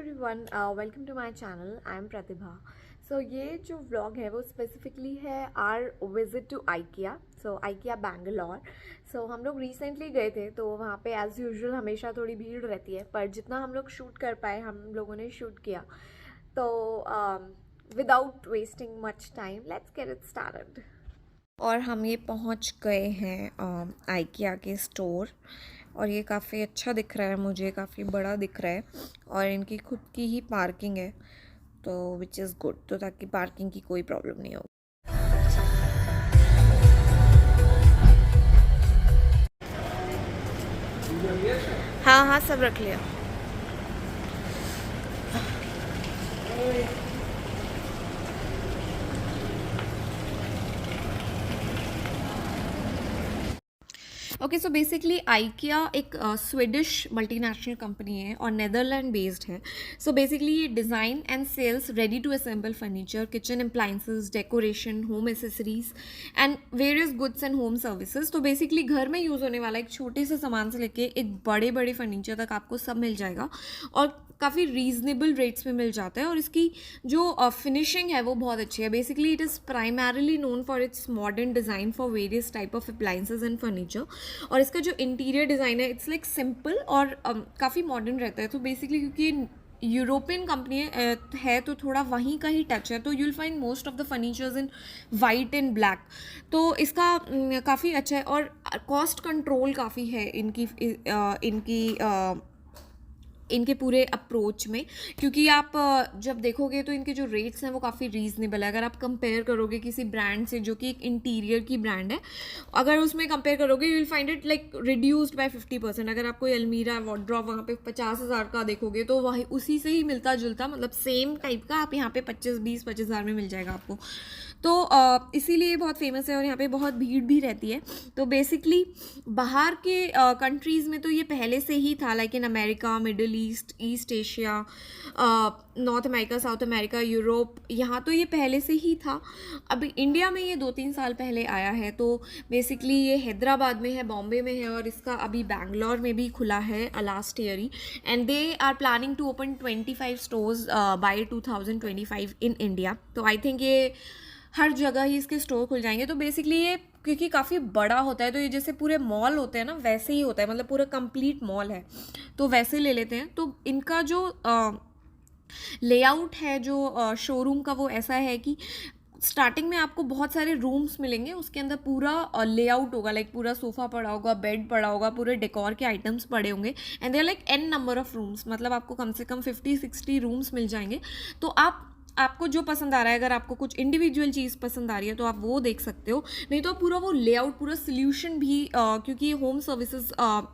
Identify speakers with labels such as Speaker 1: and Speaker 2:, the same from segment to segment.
Speaker 1: Everyone, welcome to my channel. I am Pratibha. So ये जो vlog है वो स्पेसिफिकली है our visit to IKEA. So IKEA Bangalore. So हम लोग रिसेंटली गए थे, तो वहाँ पे एज़ यूजुअल हमेशा थोड़ी भीड़ रहती है, पर जितना हम लोग शूट कर पाए हम लोगों ने शूट किया। तो without wasting much time, let's get it started. और हम ये पहुँच गए हैं आइकिया के स्टोर, और ये काफ़ी अच्छा दिख रहा है, मुझे काफ़ी बड़ा दिख रहा है, और इनकी खुद की ही पार्किंग है, तो विच इज़ गुड, तो ताकि पार्किंग की कोई प्रॉब्लम नहीं हो। हाँ हाँ, सब रख लिया। ओके, सो बेसिकली आइकिया एक स्वीडिश मल्टीनेशनल कंपनी है और नेदरलैंड बेस्ड है। सो बेसिकली ये design and sales ready to assemble furniture, kitchen appliances, decoration, home accessories and various goods and home services. तो बेसिकली घर में यूज़ होने वाला एक छोटे से सामान से लेके एक बड़े बड़े फर्नीचर तक आपको सब मिल जाएगा, और काफ़ी रीजनेबल रेट्स में मिल जाता है। और इसकी जो फिनिशिंग है वो बहुत अच्छी है। Basically it is primarily known for its modern design for various type of appliances and furniture. और इसका जो इंटीरियर डिज़ाइन है इट्स लाइक सिंपल और काफ़ी मॉडर्न रहता है। तो बेसिकली क्योंकि यूरोपियन कंपनी है तो थोड़ा वहीं का ही टच है, तो you'll find most of the furnitures in white and black. तो इसका काफ़ी अच्छा है, और कॉस्ट कंट्रोल काफ़ी है इनके पूरे अप्रोच में। क्योंकि आप जब देखोगे तो इनके जो रेट्स हैं वो काफ़ी रीज़नेबल है। अगर आप कंपेयर करोगे किसी ब्रांड से जो कि एक इंटीरियर की ब्रांड है, अगर उसमें कंपेयर करोगे you will find it like reduced by 50%। अगर आप कोई अलमीरा वार्डरोब वहाँ पे 50,000 का देखोगे तो वही उसी से ही मिलता जुलता, मतलब सेम टाइप का आप यहाँ पे 25,000 में मिल जाएगा आपको। तो इसीलिए बहुत फेमस है, और यहाँ पे बहुत भीड़ भी रहती है। तो बेसिकली बाहर के कंट्रीज़ में तो ये पहले से ही था, like in America, middle east, east Asia, north America, south America, Europe, यहाँ तो ये पहले से ही था। अभी इंडिया में ये 2-3 साल पहले आया है। तो बेसिकली ये हैदराबाद में है, बॉम्बे में है, और इसका अभी बैंगलोर में भी खुला है लास्ट ईयर ही। And they are planning to open 25 stores by 2025 in India. तो आई थिंक ये हर जगह ही इसके स्टोर खुल जाएंगे। तो बेसिकली ये क्योंकि काफ़ी बड़ा होता है, तो ये जैसे पूरे मॉल होते हैं ना वैसे ही होता है, मतलब पूरा कंप्लीट मॉल है, तो वैसे ले लेते हैं। तो इनका जो लेआउट है जो शोरूम का, वो ऐसा है कि स्टार्टिंग में आपको बहुत सारे रूम्स मिलेंगे, उसके अंदर पूरा लेआउट होगा, लाइक पूरा सोफ़ा पड़ा होगा, बेड पड़ा होगा, पूरे डेकोर के आइटम्स पड़े होंगे, and there like an number of rooms, मतलब आपको कम से कम 50-60 रूम्स मिल जाएंगे। तो आपको जो पसंद आ रहा है, अगर आपको कुछ इंडिविजुअल चीज़ पसंद आ रही है तो आप वो देख सकते हो, नहीं तो पूरा वो लेआउट, पूरा सोल्यूशन भी क्योंकि होम सर्विसेज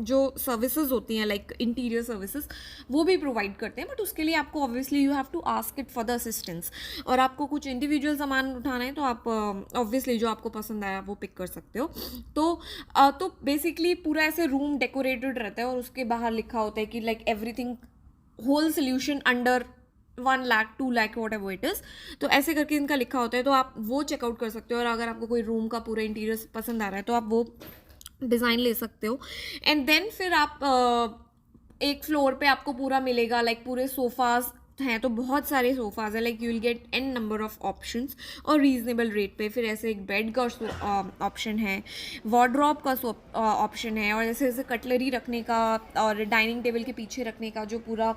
Speaker 1: जो सर्विसेज होती हैं लाइक इंटीरियर सर्विसेज वो भी प्रोवाइड करते हैं, बट उसके लिए आपको obviously you have to ask it for the assistance. और आपको कुछ इंडिविजुअल सामान उठाना है तो आप ऑब्वियसली जो आपको पसंद आया वो पिक कर सकते हो। तो बेसिकली पूरा ऐसे रूम डेकोरेटेड रहता है, और उसके बाहर लिखा होता है कि like everything, whole solution under 1 lakh 2 lakh whatever it is. तो ऐसे करके इनका लिखा होता है, तो आप वो चेकआउट कर सकते हो। और अगर आपको कोई रूम का पूरा इंटीरियर पसंद आ रहा है तो आप वो डिज़ाइन ले सकते हो। एंड देन फिर आप एक फ्लोर पे आपको पूरा मिलेगा, लाइक पूरे सोफ़ाज हैं, तो बहुत सारे सोफ़ाज हैं, like you will get an number of options और रीजनेबल रेट पे। फिर ऐसे एक बेड का ऑप्शन है, वार्डरोब का ऑप्शन है, और ऐसे ऐसे कटलरी रखने का और डाइनिंग टेबल के पीछे रखने का जो पूरा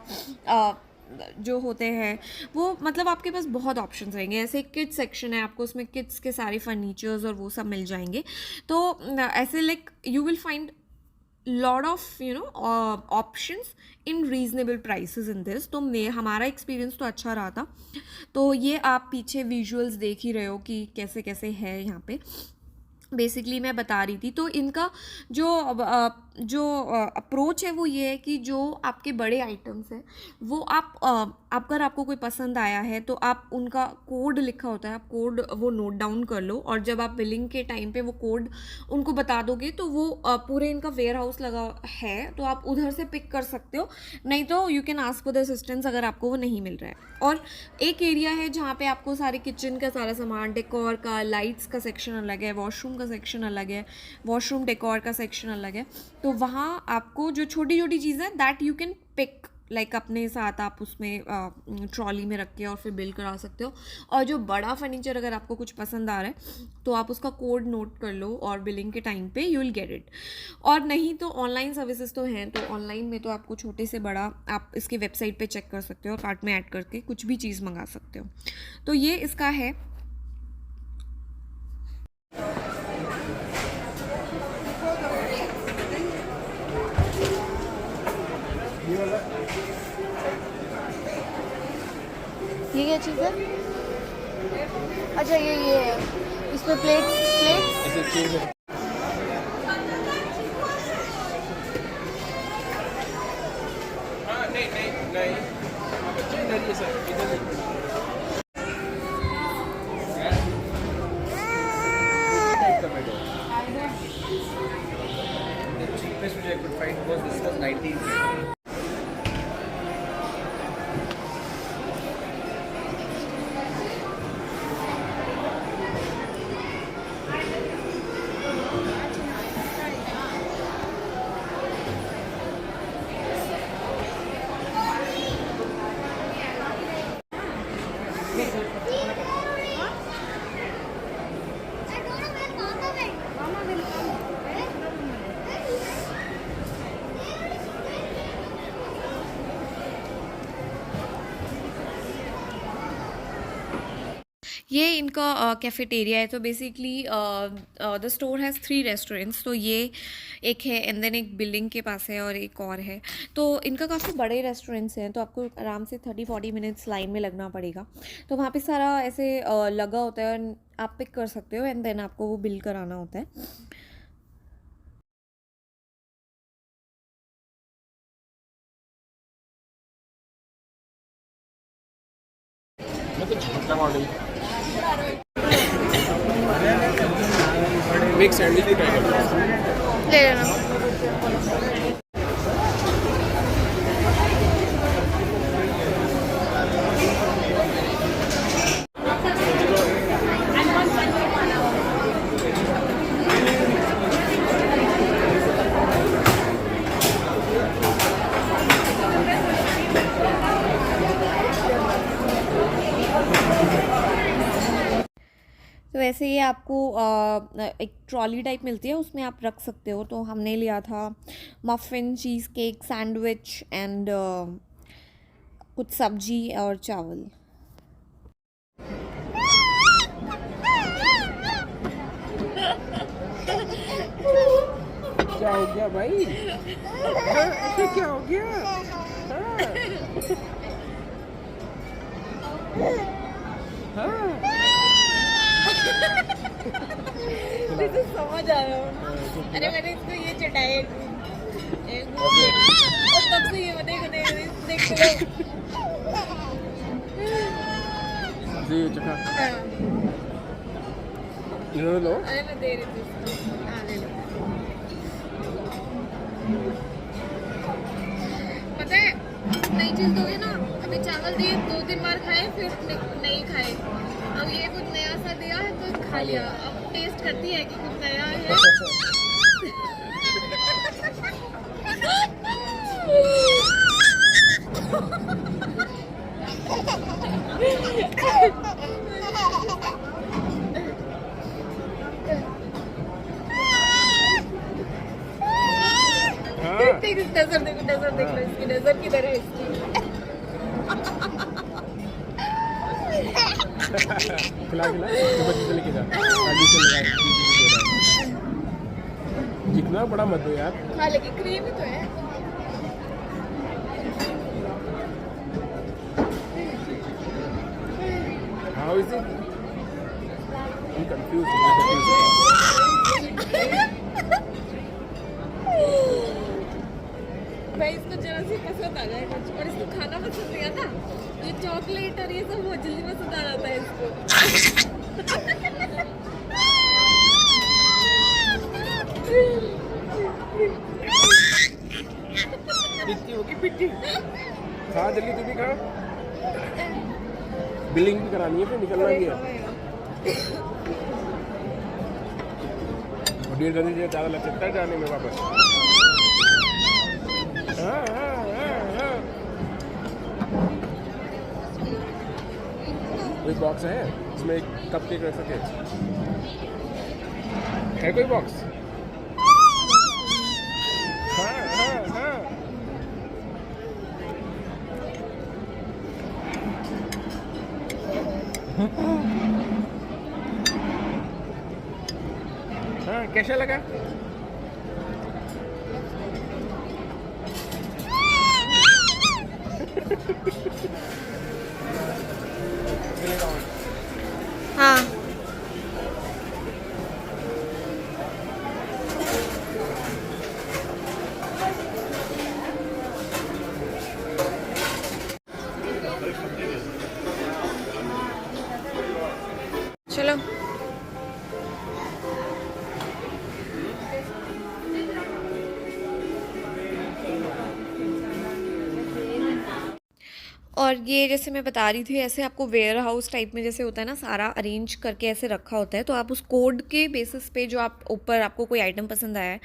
Speaker 1: जो होते हैं वो, मतलब आपके पास बहुत ऑप्शंस रहेंगे। ऐसे एक किड्स सेक्शन है, आपको उसमें किड्स के सारे फर्नीचर्स और वो सब मिल जाएंगे। तो ऐसे like you will find lot of options in reasonable prices in this. तो हमारा एक्सपीरियंस तो अच्छा रहा था। तो ये आप पीछे विजुअल्स देख ही रहे हो कि कैसे कैसे है यहाँ पे। बेसिकली मैं बता रही थी, तो इनका जो अप्रोच है वो ये है कि जो आपके बड़े आइटम्स हैं वो अगर आपको कोई पसंद आया है तो आप उनका कोड लिखा होता है, आप कोड वो नोट डाउन कर लो, और जब आप बिलिंग के टाइम पे वो कोड उनको बता दोगे तो वो पूरे इनका वेयर हाउस लगा है, तो आप उधर से पिक कर सकते हो, नहीं तो you can ask for the assistance अगर आपको वो नहीं मिल रहा है। और एक एरिया है जहाँ पे आपको सारे किचन का सारा सामान, डेकोर का, लाइट्स का सेक्शन अलग है, वॉशरूम का सेक्शन अलग है, वॉशरूम डेकोर का सेक्शन अलग है। तो वहाँ आपको जो छोटी छोटी चीज़ें that you can pick, like अपने साथ आप उसमें ट्रॉली में रख के और फिर बिल करा सकते हो। और जो बड़ा फर्नीचर अगर आपको कुछ पसंद आ रहा है तो आप उसका कोड नोट कर लो और बिलिंग के टाइम पे यू विल गेट इट। और नहीं तो ऑनलाइन सर्विसेज तो हैं, तो ऑनलाइन में तो आपको छोटे से बड़ा आप इसकी वेबसाइट पे चेक कर सकते हो और कार्ट में ऐड करके कुछ भी चीज़ मंगा सकते हो। तो ये इसका है।
Speaker 2: ये क्या चीज़ है? अच्छा ये है, इसमें plates plates
Speaker 3: cheapest which I could find was this was 19.
Speaker 1: ये इनका कैफेटेरिया है। तो basically the store has 3 restaurants. तो ये एक है एंड देन एक बिल्डिंग के पास है और एक और है। तो इनका काफ़ी बड़े रेस्टोरेंट्स हैं, तो आपको आराम से 30-40 मिनट्स लाइन में लगना पड़ेगा। तो वहाँ पे सारा ऐसे लगा होता है और आप पिक कर सकते हो एंड देन आपको वो बिल कराना होता है।
Speaker 3: Make sandwich भी try करना।
Speaker 2: ले लेना।
Speaker 1: तो वैसे ये आपको एक ट्रॉली टाइप मिलती है, उसमें आप रख सकते हो। तो हमने लिया था muffin, cheese cake, sandwich and कुछ सब्जी और चावल।
Speaker 3: क्या हो गया भाई? ऐसे क्या हो गया?
Speaker 2: तो समझ आ रहा हूँ। अरे मैंने इसको ये चटाई और तब से ये देखते
Speaker 3: जी चखा। ये लो।
Speaker 2: अरे मैं दे रही थी। हाँ ले लो। पता है नई चीज़ दोगे ना, अभी चावल दिए 2-3 बार खाए फिर नहीं खाए। अब ये कुछ नया सा दिया है तो खा लिया। अब टेस्ट करती है कि कुछ नया है। नजर देख लो इसकी, नजर किधर है इसकी।
Speaker 3: खिला तो बच्चे से लेके जा आगे से लगा जितना बड़ा मत दो यार।
Speaker 2: खा लेगी, क्रीम ही तो है।
Speaker 3: How is it? I'm confused.
Speaker 2: भाई इसको जरा सी पसंद आ जाए कुछ, और इसको खाना पसंद नहीं आता। ये चॉकलेट और ये सब बहुत जल्दी पसंद आ जाता है इसको।
Speaker 3: पिट्टी होगी पिट्टी। खा जल्दी, तू भी खा। बिलिंग भी करानी है, फिर निकलना भी है। और 1.5 घंटे ज़्यादा लग सकता है जाने में वापस। हाँ हाँ हाँ हाँ।
Speaker 4: कोई बॉक्स है इसमें एक कप केक रख सके? है कोई बॉक्स? हाँ हाँ हाँ। हाँ कैसा लगा?
Speaker 1: हाँ चलो और ये जैसे मैं बता रही थी ऐसे आपको वेयर हाउस टाइप में जैसे होता है ना, सारा अरेंज करके ऐसे रखा होता है, तो आप उस कोड के बेसिस पे जो आप ऊपर आपको कोई आइटम पसंद आया है,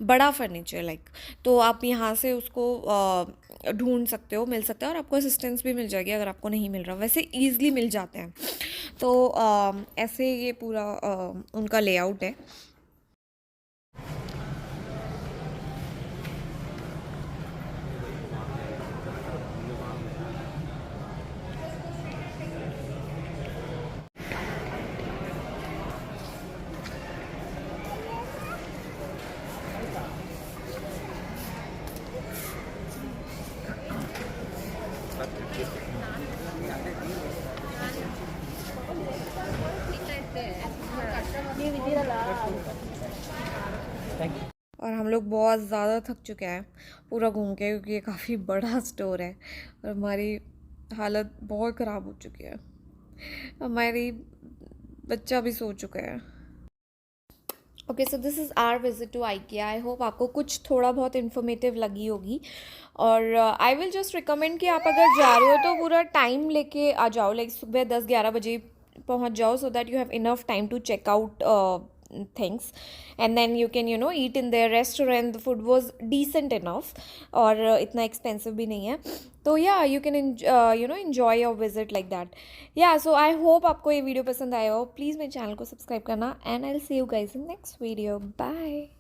Speaker 1: बड़ा फर्नीचर लाइक, तो आप यहाँ से उसको ढूंढ सकते हो, मिल सकता है, और आपको असिस्टेंस भी मिल जाएगी अगर आपको नहीं मिल रहा, वैसे ईजिली मिल जाते हैं। तो ऐसे ये पूरा उनका लेआउट है। और हम लोग बहुत ज़्यादा थक चुके हैं पूरा घूम के, क्योंकि ये काफ़ी बड़ा स्टोर है और हमारी हालत बहुत ख़राब हो चुकी है। हमारी बच्चा भी सो चुका है। Okay, so this is our visit to IKEA। I hope आपको कुछ थोड़ा बहुत इन्फॉर्मेटिव लगी होगी, और आई विल जस्ट रिकमेंड कि आप अगर जा रहे हो तो पूरा टाइम लेके आ जाओ, लाइक सुबह 10-11 बजे पहुंच जाओ, so that you have enough time to check out things, and then you can eat in their restaurant. The food was decent enough और इतना expensive भी नहीं है, तो yeah, you can enjoy your visit like that. Yeah, so I hope आपको ये video पसंद आया हो। प्लीज़ मेरे चैनल को सब्सक्राइब करना, and I'll see you guys in next video. Bye.